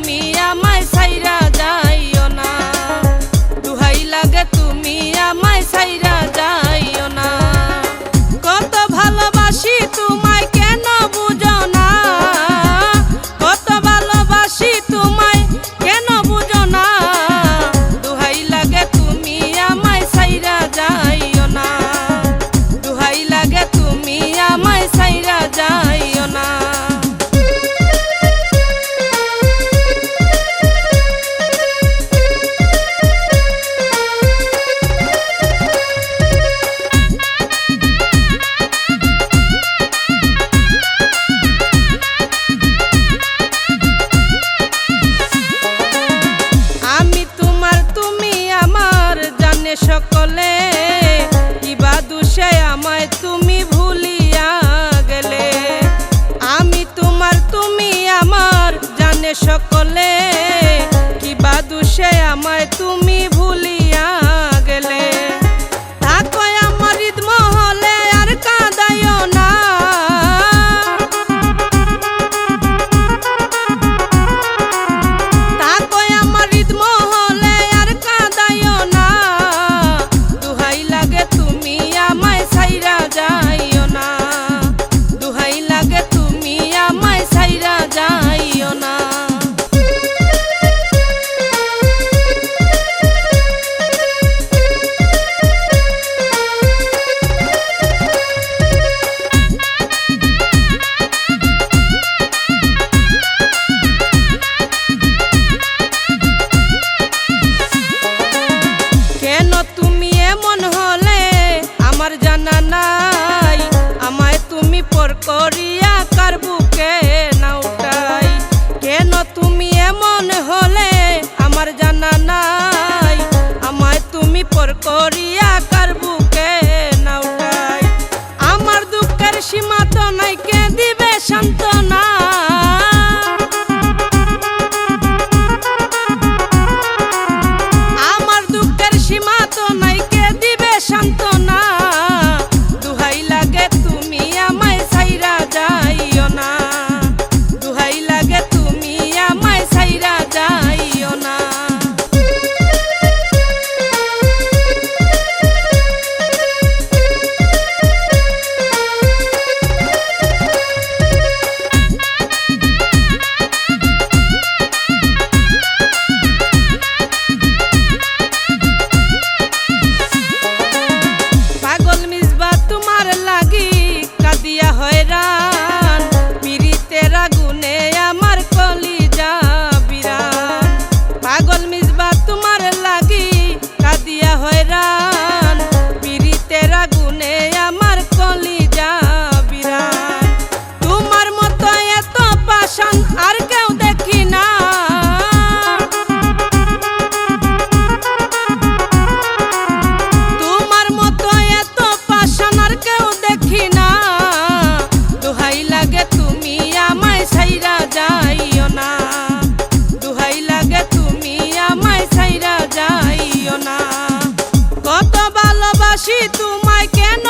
তুমি আমায় ছাইরা যাইও না, দুহাই লাগে তুমি আমায় ছাইরা যাইও না। কত ভালোবাসি তোমায় কেন বুঝো না, কত ভালোবাসি তোমায় কেন বুঝো না, দুহাই লাগে তুমি আমায় ছাইরা যাইও না, দুহাই লাগে তুমি আমায় ছাইরা যাইও না। সকলে কিবা দুষে আমায় তুমি ভুলিয়া গেলে, আমি তোমার তুমি আমার জানে সকলে কিবা দুষে আমায় তুমি ভুলিয়া গেলে। থাকো আমার হৃদমহলে আর কাঁদাইও না, থাকো আমার হৃদমহলে আর কাঁদাইও না, দুহাই লাগে তুমি আমায় ছাইরা যাইও না, দুহাই লাগে তুমি আমায় ছাইরা যাইও না। কেন তুমি এমন হলে আমার জানা নাই, আমায় তুমি পর করিয়া কার বুকে না উঠাই। কেন তুমি এমন হলে আমার জানা নাই, আমায় তুমি পর করিয়া কার বুকে না উঠাই। আমার দুঃখের সীমা তো নাই, কে দিবে সান্ত্বনা, আমার দুঃখের সীমা তো নাই, কে দিবে সান্ত্বনা, দুহাই লাগে তুমি আমায় ছাইরা যাইও না, দুহাই লাগে তুমি আমায় ছাইরা যাইও না। পাগল মিসবা তোমার লাগি কাঁদিয়া হয়রান, পিরিতের আগুনে আমার কলিজা বিরান। পাগল মিসবা তোমার লাগি কাঁদিয়া হয়রান, পিরিতের আগুনে আমার কলিজা বিরান। তোমার মতো এত পাষাণ আর কেউ দেখি না, তোমার মতো এত পাষাণ আর কেউ দেখি না, দুহাই লাগে তুমি আমায় ছাইরা যাইও না, দুহাই লাগে তুমি আমায় ছাইরা যাইও না। কত ভালোবাসি তোমায় কেন